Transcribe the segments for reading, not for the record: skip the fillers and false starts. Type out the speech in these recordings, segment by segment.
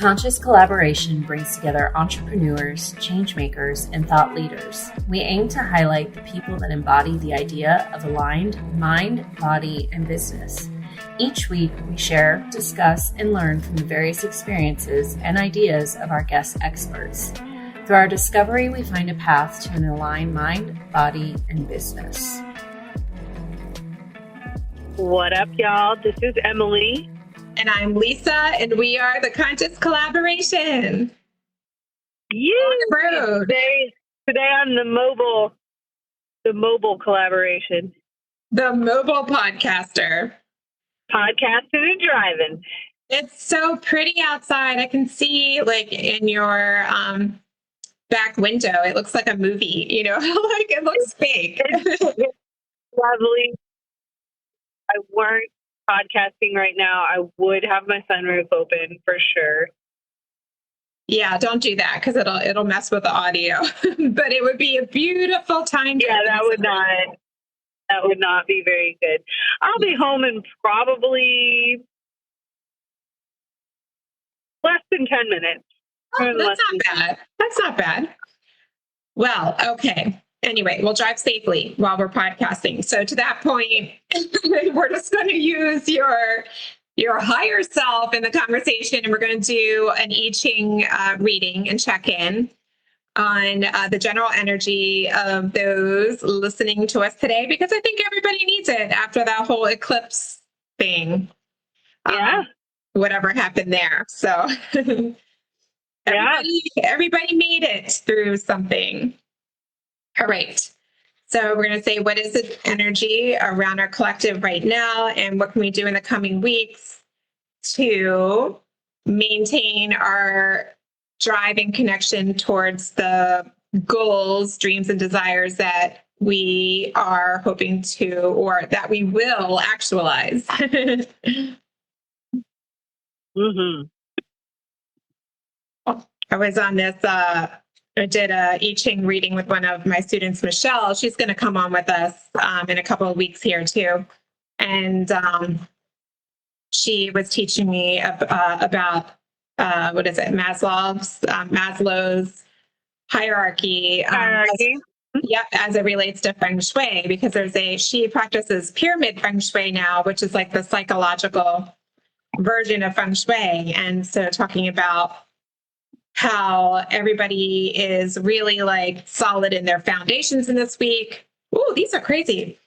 Conscious collaboration brings together entrepreneurs, change makers, and thought leaders. We aim to highlight the people that embody the idea of aligned mind, body, and business. Each week, we share, discuss, and learn from the various experiences and ideas of our guest experts. Through our discovery, we find a path to an aligned mind, body, and business. What up, y'all? This is Emily. And I'm Lisa, and we are the Conscious Collaboration. Yeah, on the road. Today on the mobile collaboration. The mobile podcaster. Podcasting and driving. It's so pretty outside. I can see, like, in your back window, it looks like a movie, you know, like it looks fake. It's lovely. I weren't podcasting right now, I would have my sunroof open for sure. Yeah, don't do that because it'll mess with the audio. But it would be a beautiful time. Yeah, that would not be very good. I'll be home in probably less than 10 minutes. Oh, that's not bad. That's not bad. Well, okay. Anyway, we'll drive safely while we're podcasting. So to that point, we're just going to use your higher self in the conversation, and we're going to do an I Ching reading and check in on the general energy of those listening to us today, because I think everybody needs it after that whole eclipse thing. Yeah. Whatever happened there. So everybody made it through something. All right. So we're going to say, what is the energy around our collective right now? And what can we do in the coming weeks to maintain our drive and connection towards the goals, dreams, and desires that we are hoping to, or that we will actualize? Mm-hmm. I was on this, I did a I Ching reading with one of my students, Michelle. She's going to come on with us in a couple of weeks here too. And she was teaching me about, Maslow's hierarchy. As it relates to Feng Shui, because she practices pyramid Feng Shui now, which is like the psychological version of Feng Shui. And so talking about how everybody is really like solid in their foundations in this week. Ooh, these are crazy.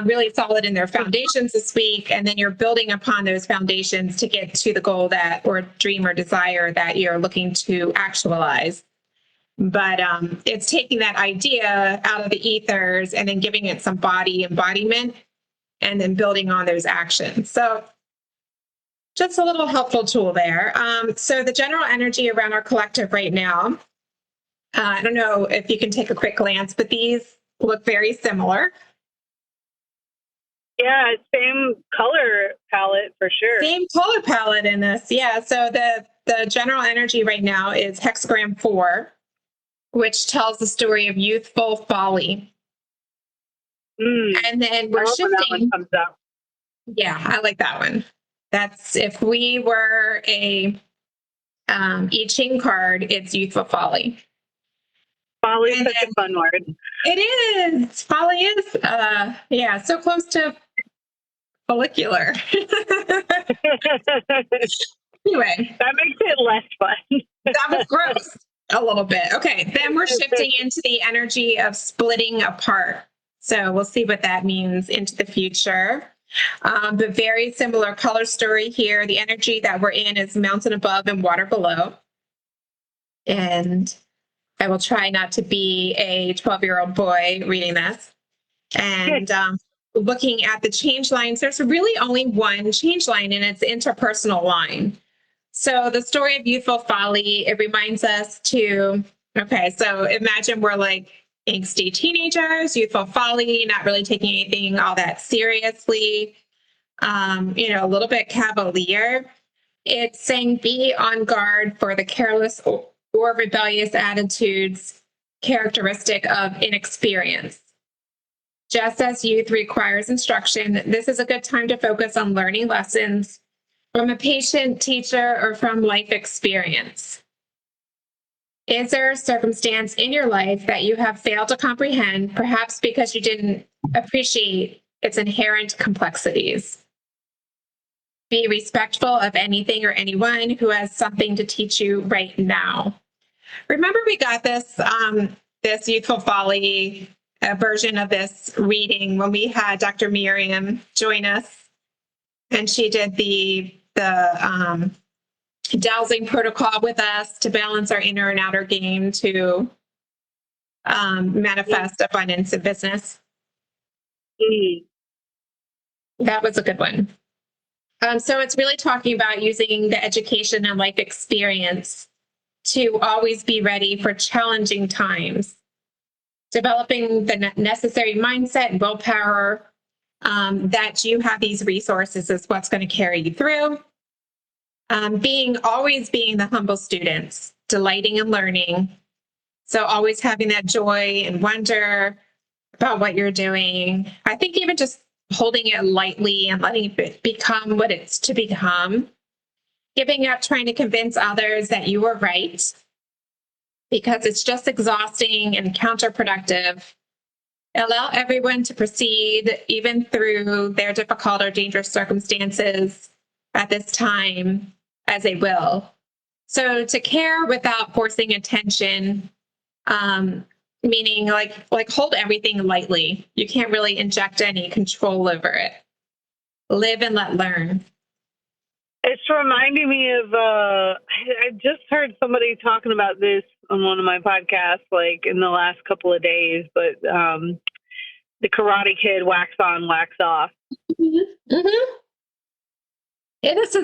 Really solid in their foundations this week. And then you're building upon those foundations to get to the goal or dream or desire that you're looking to actualize. But it's taking that idea out of the ethers and then giving it some body embodiment and then building on those actions. So just a little helpful tool there. So the general energy around our collective right now, I don't know if you can take a quick glance, but these look very similar. Yeah, same color palette for sure. Same color palette in this, yeah. So the general energy right now is hexagram 4, which tells the story of youthful folly. And then we're shifting. That one comes up. Yeah, I like that one. That's, if we were a I Ching card, it's youthful folly. Folly is such a fun word. It is. Folly is, so close to follicular. Anyway. That makes it less fun. That was gross a little bit. Okay, then we're shifting into the energy of splitting apart. So we'll see what that means into the future. The very similar color story here. The energy that we're in is mountain above and water below. And I will try not to be a 12-year-old boy reading this. And looking at the change lines, there's really only one change line, and it's interpersonal line. So the story of youthful folly, it reminds us to, so imagine we're like angsty teenagers, youthful folly, not really taking anything all that seriously, a little bit cavalier. It's saying be on guard for the careless or rebellious attitudes characteristic of inexperience. Just as youth requires instruction, this is a good time to focus on learning lessons From a patient, teacher, or from life experience? Is there a circumstance in your life that you have failed to comprehend, perhaps because you didn't appreciate its inherent complexities? Be respectful of anything or anyone who has something to teach you right now. Remember, we got this this Youthful Folly version of this reading when we had Dr. Miriam join us, and she did the dowsing protocol with us to balance our inner and outer game to manifest abundance in business. That was a good one. So it's really talking about using the education and life experience to always be ready for challenging times, developing the necessary mindset and willpower that you have these resources is what's going to carry you through. Always being the humble students, delighting in learning. So always having that joy and wonder about what you're doing. I think even just holding it lightly and letting it become what it's to become. Giving up trying to convince others that you are right, because it's just exhausting and counterproductive. Allow everyone to proceed even through their difficult or dangerous circumstances at this time as they will. So to care without forcing attention, meaning like hold everything lightly. You can't really inject any control over it. Live and let learn. It's reminding me of, I just heard somebody talking about this on one of my podcasts, like in the last couple of days, but the Karate Kid, wax on, wax off. Mm-hmm. Mm-hmm. Yeah, this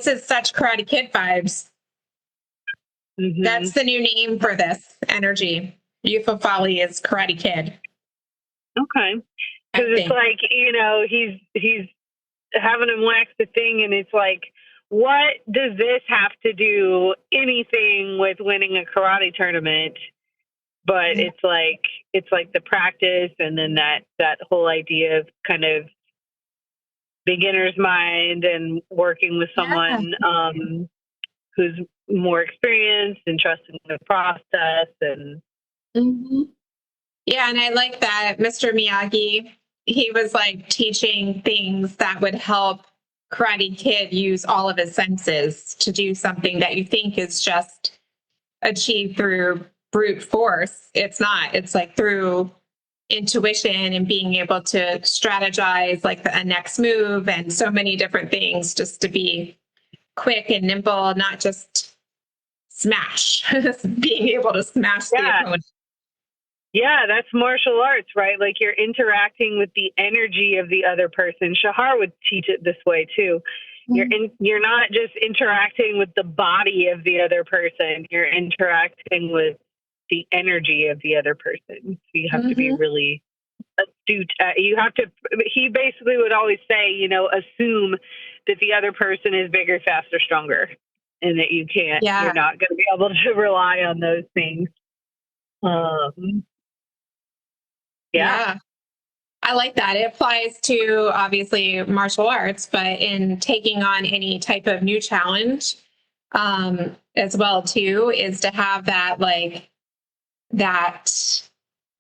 is such Karate Kid vibes. Mm-hmm. That's the new name for this energy. Youthful Folly is Karate Kid. Okay. Because it's like, he's having him wax the thing, and it's like, what does this have to do anything with winning a karate tournament? But it's like the practice, and then that whole idea of kind of beginner's mind and working with someone who's more experienced and trusting the process. And yeah, and I like that Mr. Miyagi, he was like teaching things that would help Karate Kid use all of his senses to do something that you think is just achieved through brute force. It's not. It's like through intuition and being able to strategize like a next move and so many different things just to be quick and nimble, not just smash, being able to smash the opponent. Yeah, that's martial arts, right? Like you're interacting with the energy of the other person. Shahar would teach it this way too. You're not just interacting with the body of the other person. You're interacting with the energy of the other person. So you have to be really astute. He basically would always say, assume that the other person is bigger, faster, stronger, and that you can't, you're not going to be able to rely on those things. Yeah. I like that. It applies to obviously martial arts, but in taking on any type of new challenge as well too, is to have that that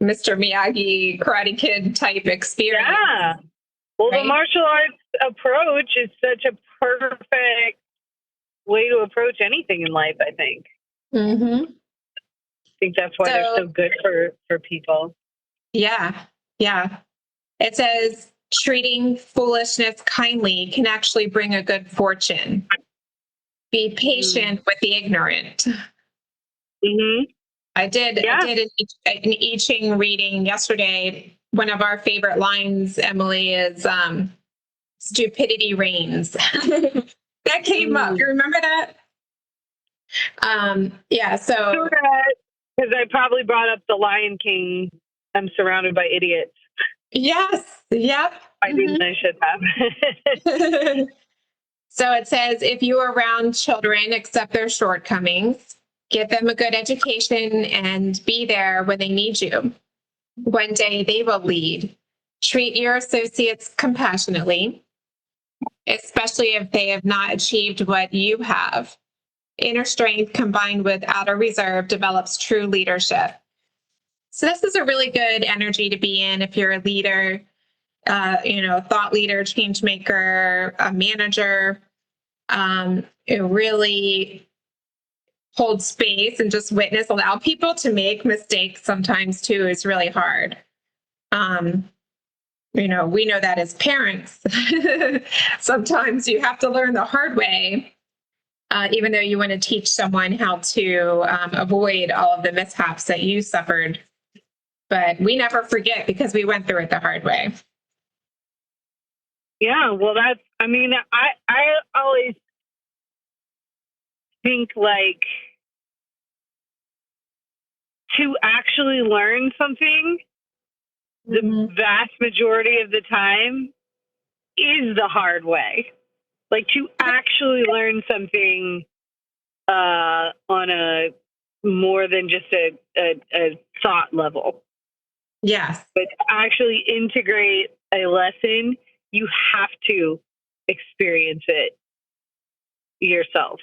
Mr. Miyagi Karate Kid type experience. Yeah. Well, right? The martial arts approach is such a perfect way to approach anything in life, I think. I think that's why they're so good for people. Yeah. It says treating foolishness kindly can actually bring a good fortune. Be patient with the ignorant. I did an I Ching reading yesterday. One of our favorite lines, Emily, is stupidity reigns. That came up. You remember that? So because I probably brought up the Lion King. I'm surrounded by idiots. Yes. Yep. I think I should have. So it says, if you are around children, accept their shortcomings, give them a good education, and be there when they need you. One day they will lead. Treat your associates compassionately. especially if they have not achieved what you have. Inner strength combined with outer reserve develops true leadership. So this is a really good energy to be in if you're a leader, thought leader, change maker, a manager. It really hold space and just witness, allow people to make mistakes sometimes too is really hard. We know that as parents, sometimes you have to learn the hard way, even though you want to teach someone how to avoid all of the mishaps that you suffered. But we never forget because we went through it the hard way. Yeah, well, I always think like to actually learn something, the vast majority of the time is the hard way. Like to actually learn something on a more than just a thought level. Yes. But to actually integrate a lesson, you have to experience it yourself.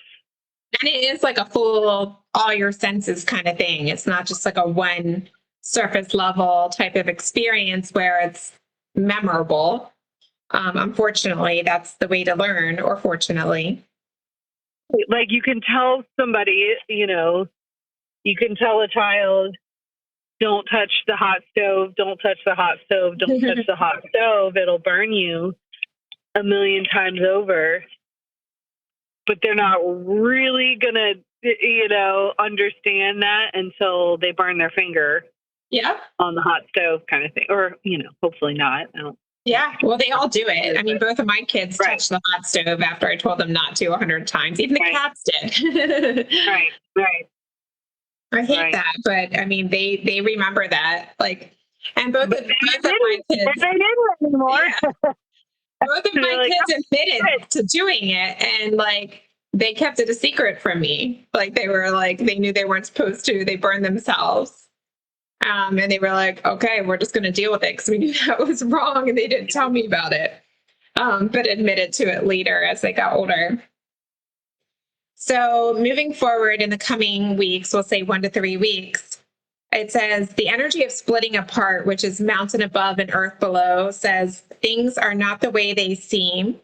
And it is like a full, all your senses kind of thing. It's not just like a one surface level type of experience where it's memorable. Unfortunately, that's the way to learn, or fortunately. Like you can tell somebody, you can tell a child, don't touch the hot stove, don't touch the hot stove, don't touch the hot stove. It'll burn you 1,000,000 times over. But they're not really going to, understand that until they burn their finger on the hot stove kind of thing. Or, hopefully not. Yeah, well, they all do it. I mean, both of my kids touched the hot stove after I told them not to 100 times. Even the cats did. Right. I hate that, but I mean, they remember that. Like, and both of my kids. They didn't anymore. Yeah. Both of my kids admitted to doing it, and like they kept it a secret from me. Like they were like, they knew they weren't supposed to. They burned themselves. And they were like, okay, we're just going to deal with it because we knew that was wrong, and they didn't tell me about it, but admitted to it later as they got older. So moving forward in the coming weeks, we'll say 1 to 3 weeks, it says the energy of splitting apart, which is mountain above and earth below, says things are not the way they seem.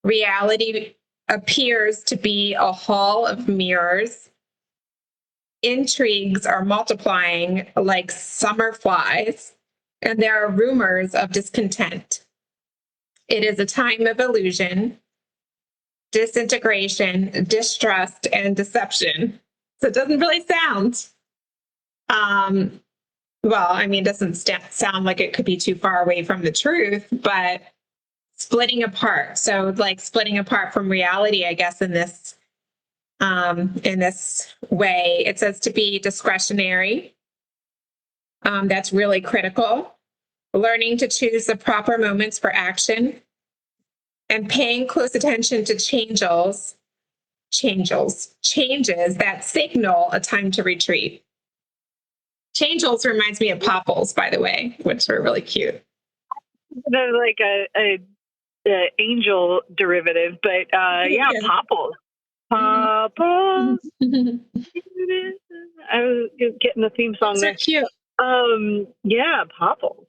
Reality appears to be a hall of mirrors. Intrigues are multiplying like summer flies, and there are rumors of discontent. It is a time of illusion, disintegration, distrust, and deception. So it doesn't really sound, it doesn't sound like it could be too far away from the truth, but splitting apart. So like splitting apart from reality, I guess, in this way. It says to be discretionary. That's really critical. Learning to choose the proper moments for action and paying close attention to changes that signal a time to retreat. Changes reminds me of popples, by the way, which are really cute. They're like a angel derivative, but popples. Popples. I was getting the theme song there. Cute. Popples.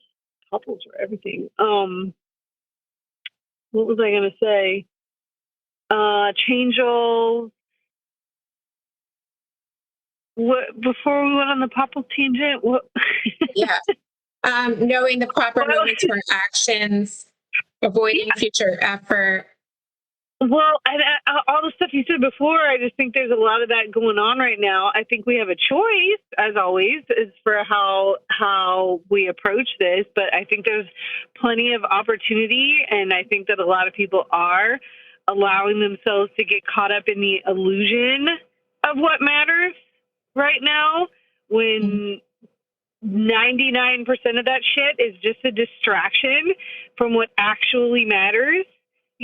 Popples are everything. What was I going to say? Changeals. What before we went on the popple tangent? What? Yeah. Knowing the proper moments for actions, avoiding future effort. Well, all the stuff you said before, I just think there's a lot of that going on right now. I think we have a choice, as always, as for how we approach this. But I think there's plenty of opportunity, and I think that a lot of people are allowing themselves to get caught up in the illusion of what matters right now, when 99% of that shit is just a distraction from what actually matters.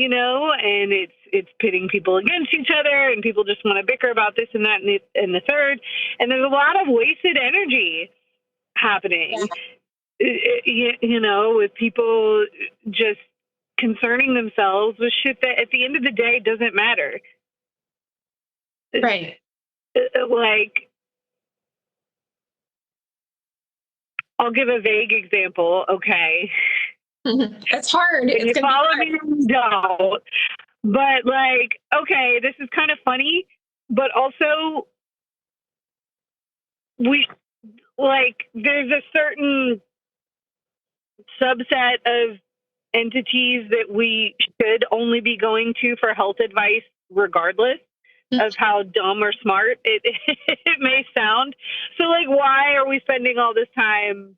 And it's pitting people against each other, and people just want to bicker about this and that and the third. And there's a lot of wasted energy happening, with people just concerning themselves with shit that at the end of the day doesn't matter. Right. Like, I'll give a vague example. Okay. It's hard. If it's you follow me, don't. But like, okay, this is kind of funny, but also there's a certain subset of entities that we should only be going to for health advice, regardless of how dumb or smart it may sound. So, like, why are we spending all this time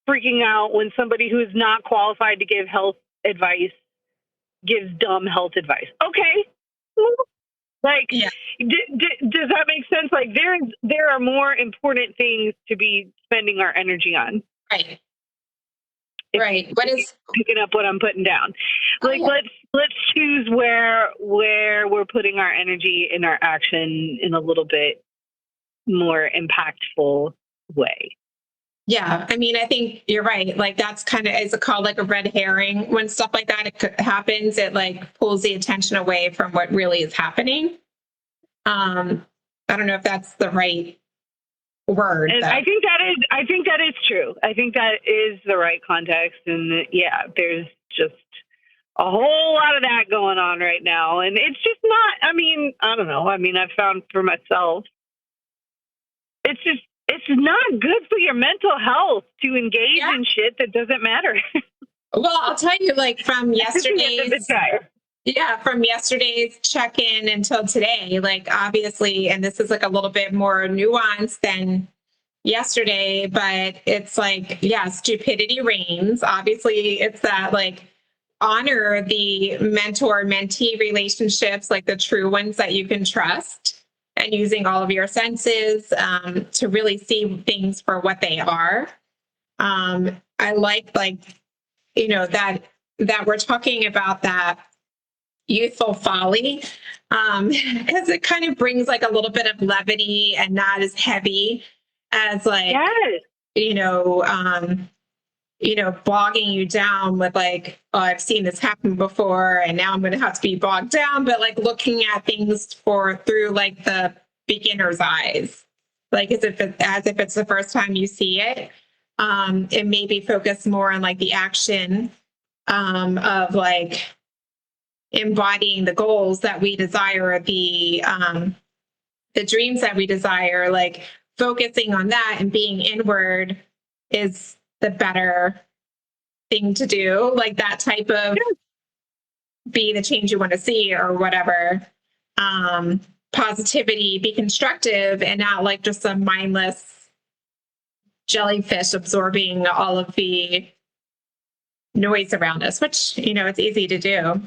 freaking out when somebody who is not qualified to give health advice gives dumb health advice? Okay. Like, yeah. Does that make sense? Like, there are more important things to be spending our energy on. Right. Right. What is picking up what I'm putting down? Like, let's choose where we're putting our energy and our action in a little bit more impactful way. Yeah, I mean, I think you're right. Like, that's kind of, is it called like a red herring? When stuff like that happens, it like pulls the attention away from what really is happening. I don't know if that's the right word. And I think that is true. I think that is the right context. And yeah, there's just a whole lot of that going on right now. And it's just not, I mean, I don't know. I mean, I've found for myself, it's not good for your mental health to engage in shit that doesn't matter. Well, I'll tell you, like, from yesterday's check-in until today, like, obviously, and this is like a little bit more nuanced than yesterday, but it's like, yeah, stupidity reigns. Obviously, it's that, like, honor the mentor-mentee relationships, like the true ones that you can trust, and using all of your senses to really see things for what they are. I like, you know, that we're talking about that youthful folly, because it kind of brings like a little bit of levity and not as heavy as like, bogging you down with like, oh, I've seen this happen before and now I'm going to have to be bogged down, but like looking at things through like the beginner's eyes, like as if it's the first time you see it. It may be focused more on like the action of like embodying the goals that we desire, the dreams that we desire, like focusing on that and being inward is the better thing to do. Like that type of be the change you want to see or whatever. Positivity, be constructive and not like just a mindless jellyfish absorbing all of the noise around us, which, you know, it's easy to do.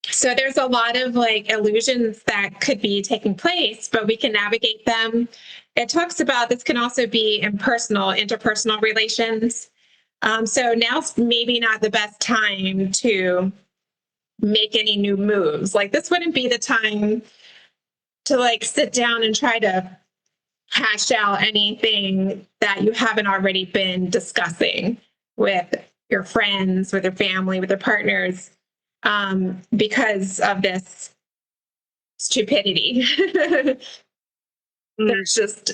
So there's a lot of like illusions that could be taking place, but we can navigate them. It talks about this can also be interpersonal relations. So now's maybe not the best time to make any new moves. Like this wouldn't be the time to like sit down and try to hash out anything that you haven't already been discussing with your friends, with your family, with your partners, because of this stupidity. There's just,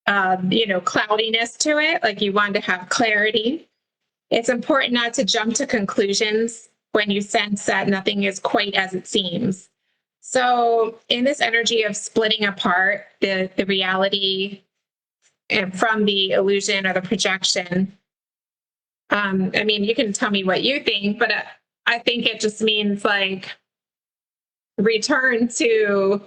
cloudiness to it. Like you want to have clarity. It's important not to jump to conclusions when you sense that nothing is quite as it seems. So in this energy of splitting apart the reality and from the illusion or the projection, I mean, you can tell me what you think, but I think it just means like return to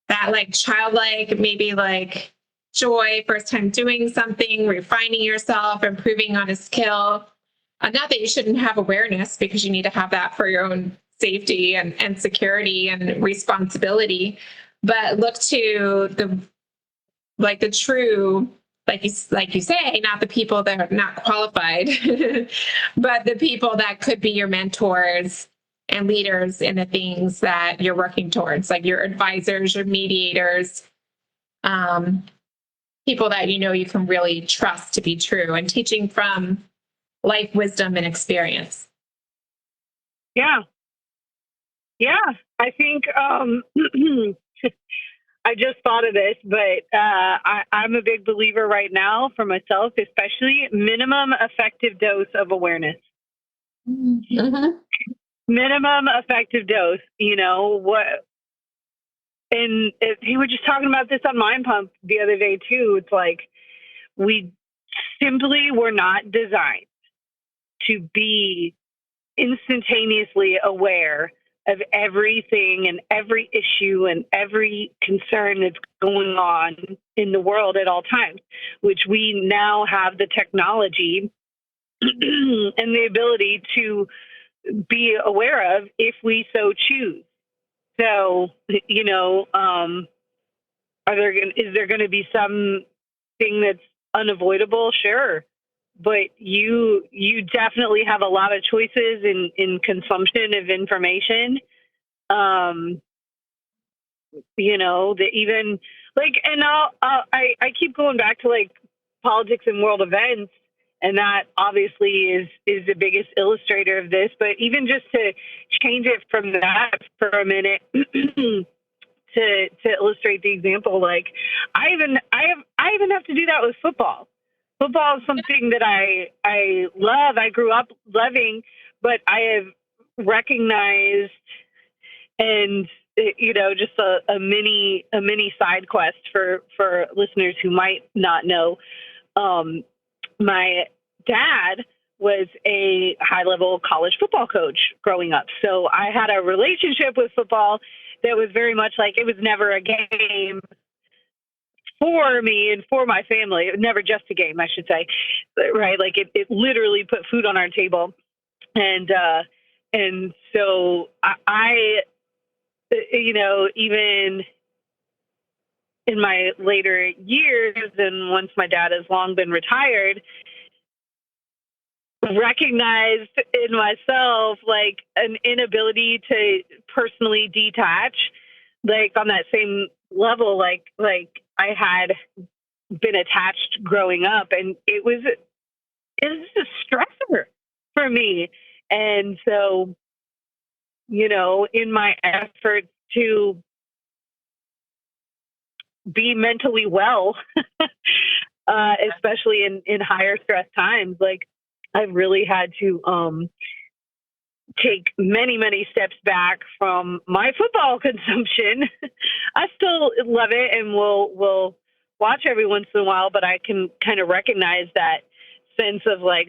that like childlike, maybe like joy, first time doing something, refining yourself, improving on a skill. Not that you shouldn't have awareness, because you need to have that for your own safety and security and responsibility, but look to the true, like you say, not the people that are not qualified, but the people that could be your mentors and leaders in the things that you're working towards, like your advisors, your mediators, people that you can really trust to be true, and teaching from life wisdom and experience. Yeah. I think I just thought of this, but I'm a big believer right now for myself, especially minimum effective dose of awareness. Mm-hmm. Minimum effective dose, what? And we were just talking about this on Mind Pump the other day too. It's like we simply were not designed to be instantaneously aware of everything and every issue and every concern that's going on in the world at all times, which we now have the technology and the ability to be aware of if we so choose. So, is there going to be something that's unavoidable? Sure. But you definitely have a lot of choices in consumption of information. That even like, and I keep going back to like politics and world events, and that obviously is the biggest illustrator of this. But even just to change it from that for a minute. To illustrate the example, like I even have to do that with football. Football is something that I love. I grew up loving, but I have recognized, and just a mini side quest for listeners who might not know. My dad was a high-level college football coach growing up. So I had a relationship with football that was very much like it was never a game for me and for my family. It was never just a game, I should say, right? Like it literally put food on our table. And so I even in my later years and once my dad has long been retired, recognized in myself like an inability to personally detach, like on that same level, like I had been attached growing up, and it was a stressor for me. And so, in my efforts to be mentally well, especially in higher stress times, like I've really had to take many steps back from my football consumption. I still love it and will watch every once in a while, but I can kind of recognize that sense of like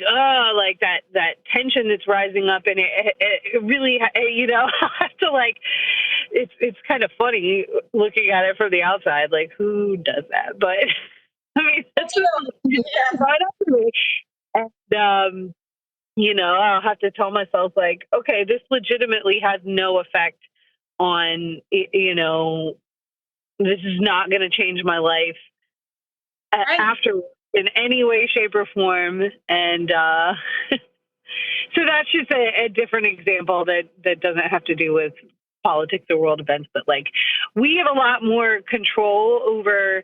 that tension that's rising up, and it really I have to like it's kind of funny looking at it from the outside, like who does that? But I mean that's right up to me. And I'll have to tell myself like, okay, this legitimately has no effect on, this is not going to change my life after in any way, shape, or form. And so that's just a different example that doesn't have to do with politics or world events, but like we have a lot more control over,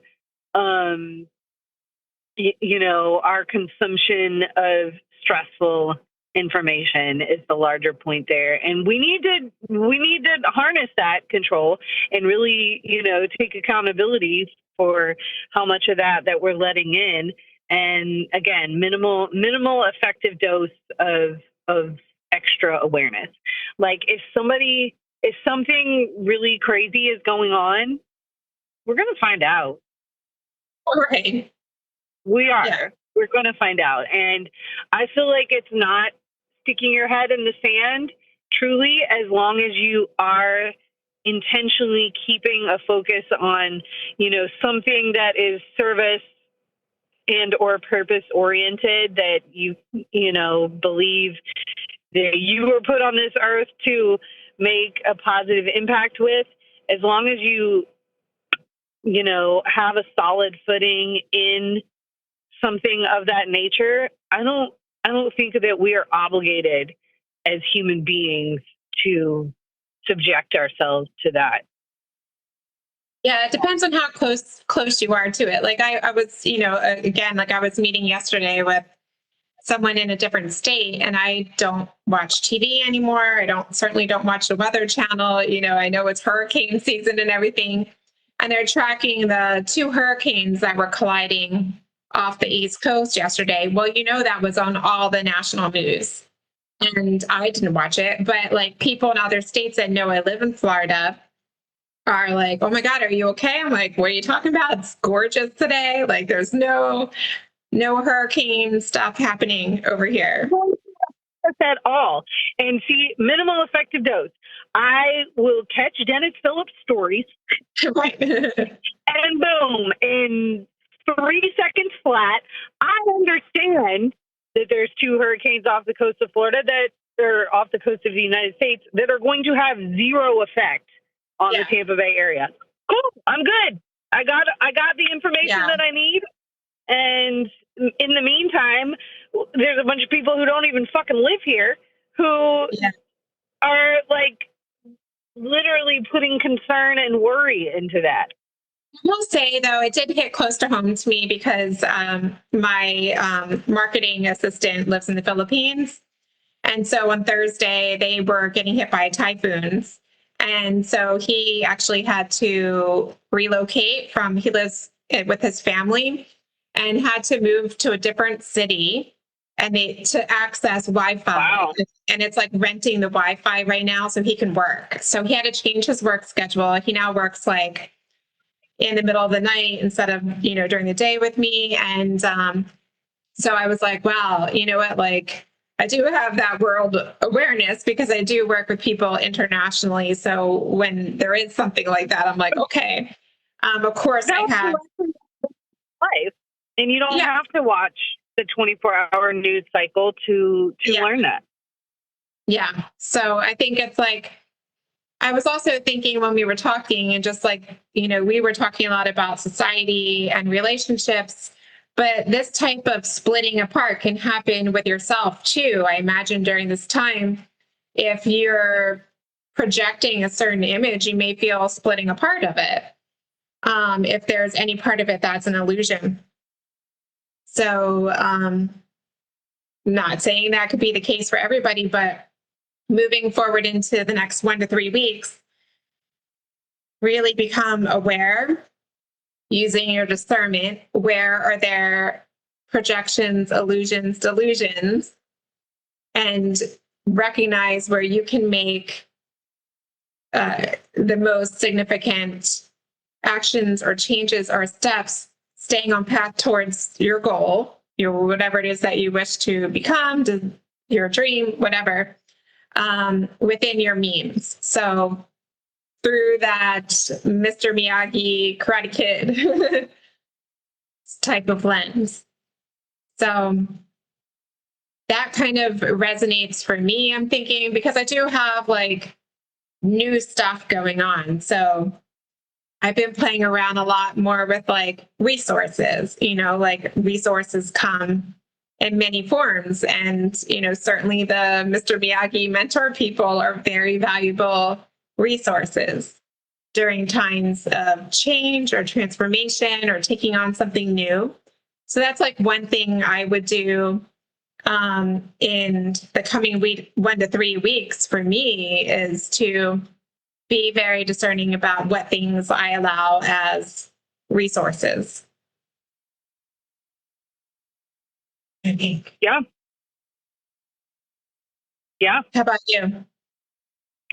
our consumption of stressful information is the larger point there, and we need to harness that control and really take accountability for how much of that we're letting in. And again, minimal effective dose of extra awareness. Like if something really crazy is going on, we're going to find out. Right. We are. Yeah. We're going to find out. And I feel like it's not sticking your head in the sand, truly, as long as you are intentionally keeping a focus on, something that is service and or purpose oriented, that you believe that you were put on this earth to make a positive impact with. As long as you have a solid footing in something of that nature, I don't think that we are obligated as human beings to subject ourselves to that. Yeah, it depends on how close you are to it. Like I was, again, like I was meeting yesterday with someone in a different state, and I don't watch TV anymore. Certainly don't watch the Weather Channel. I know it's hurricane season and everything, and they're tracking the two hurricanes that were colliding off the East Coast yesterday. Well, that was on all the national news, and I didn't watch it, but like people in other states that know I live in Florida are like, "Oh my God, are you okay?" I'm like, "What are you talking about? It's gorgeous today. Like there's no hurricane stuff happening over here." At all. And see, minimal effective dose. I will catch Dennis Phillips' stories Right. and boom, in 3 seconds flat, I understand that there's two hurricanes off the coast of Florida that are off the coast of the United States that are going to have zero effect on the Tampa Bay area. Cool. I'm good. I got the information that I need. And in the meantime, there's a bunch of people who don't even fucking live here who are like literally putting concern and worry into that. I will say, though, it did hit close to home to me because my marketing assistant lives in the Philippines. And so on Thursday, they were getting hit by typhoons. And so he actually had to relocate he lives with his family and had to move to a different city to access Wi-Fi. Wow. And it's like renting the Wi-Fi right now so he can work. So he had to change his work schedule. He now works like in the middle of the night instead of, during the day with me. And so I was like, wow, you know what? Like I do have that world awareness because I do work with people internationally. So when there is something like that, I'm like, okay. Of course I have life. And you don't have to watch the 24-hour news cycle to learn that. Yeah. So I think it's like, I was also thinking when we were talking and just like, we were talking a lot about society and relationships, but this type of splitting apart can happen with yourself too. I imagine during this time, if you're projecting a certain image, you may feel splitting apart of it. If there's any part of it that's an illusion. So, not saying that could be the case for everybody, but moving forward into the next 1 to 3 weeks, really become aware using your discernment. Where are there projections, illusions, delusions, and recognize where you can make the most significant actions or changes or steps, staying on path towards your goal, whatever it is that you wish to become, your dream, whatever, within your means. So through that Mr. Miyagi Karate Kid type of lens. So that kind of resonates for me, I'm thinking, because I do have like new stuff going on. So I've been playing around a lot more with like resources, like resources come in many forms. And, certainly the Mr. Miyagi mentor people are very valuable resources during times of change or transformation or taking on something new. So that's like one thing I would do in the coming 1 to 3 weeks for me is to be very discerning about what things I allow as resources. I think. Yeah. Yeah. How about you?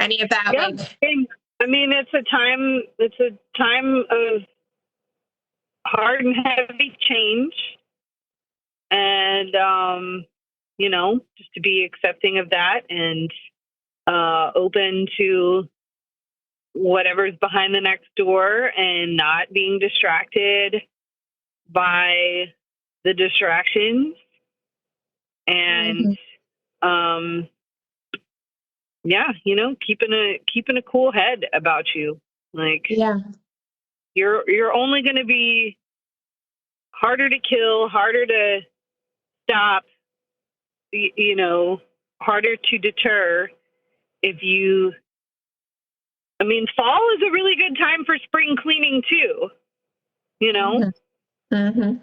Any of that? Yeah. I mean, it's a time of hard and heavy change. And, just to be accepting of that and open to whatever's behind the next door and not being distracted by the distractions. And, keeping a cool head about you. Like, you're only going to be harder to kill, harder to stop, harder to deter if you I mean, fall is a really good time for spring cleaning too, you know? Mm-hmm.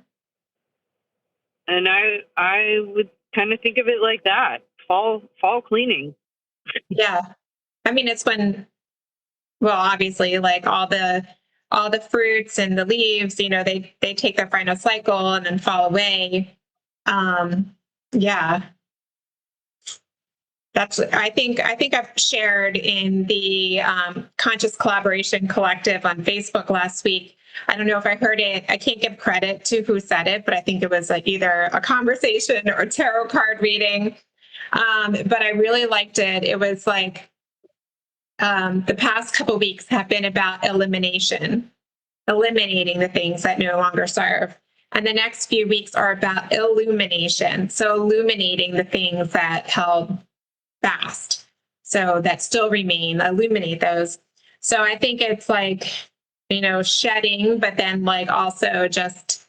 And I would kind of think of it like that. Fall cleaning. Yeah. I mean, it's when, well, obviously, like all the fruits and the leaves, you know, they take their final cycle and then fall away. Yeah. That's, I think I've shared in the Conscious Collaboration Collective on Facebook last week. I don't know if I heard it. I can't give credit to who said it, but I think it was like either a conversation or a tarot card reading. But I really liked it. It was like the past couple of weeks have been about eliminating the things that no longer serve. And the next few weeks are about illumination. So illuminating the things that held fast, so that still remain, illuminate those. So I think it's like, you know, shedding, but then like also just,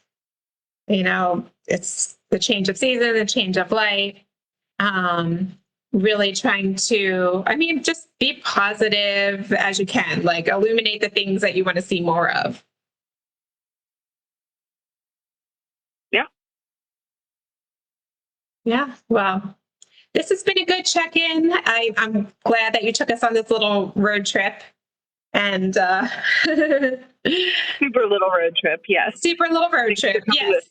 you know, it's the change of season, the change of life. Really trying to, I mean, just be positive as you can, like illuminate the things that you want to see more of. Yeah. Yeah. Well, this has been a good check-in. I'm glad that you took us on this little road trip. And super little road trip, yes. Super little road trip, yes.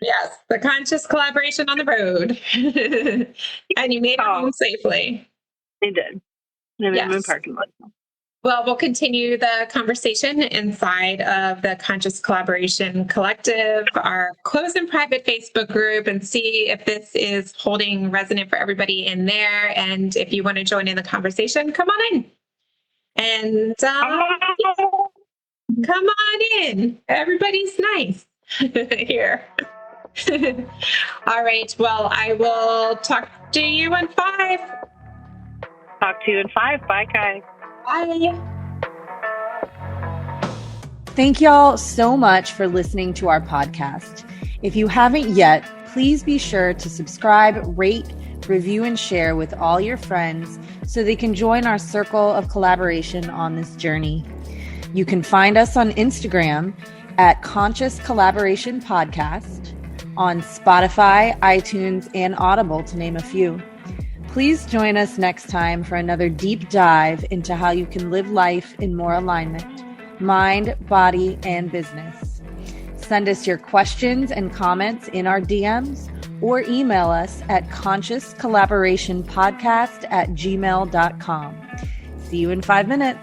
Yes, the conscious collaboration on the road. And you made it home safely. I did. I'm in my parking lot. Well, we'll continue the conversation inside of the Conscious Collaboration Collective, our closed and private Facebook group, and see if this is holding resonant for everybody in there. And if you want to join in the conversation, come on in. And come on in. Everybody's nice here. All right. Well, I will talk to you in 5. Talk to you in 5. Bye, guys. Bye. Thank y'all so much for listening to our podcast. If you haven't yet, please be sure to subscribe, rate, review, and share with all your friends so they can join our circle of collaboration on this journey. You can find us on Instagram at Conscious Collaboration Podcast, on Spotify, iTunes, and Audible, to name a few. Please join us next time for another deep dive into how you can live life in more alignment, mind, body, and business. Send us your questions and comments in our DMs or email us at consciouscollaborationpodcast@gmail.com. See you in 5 minutes.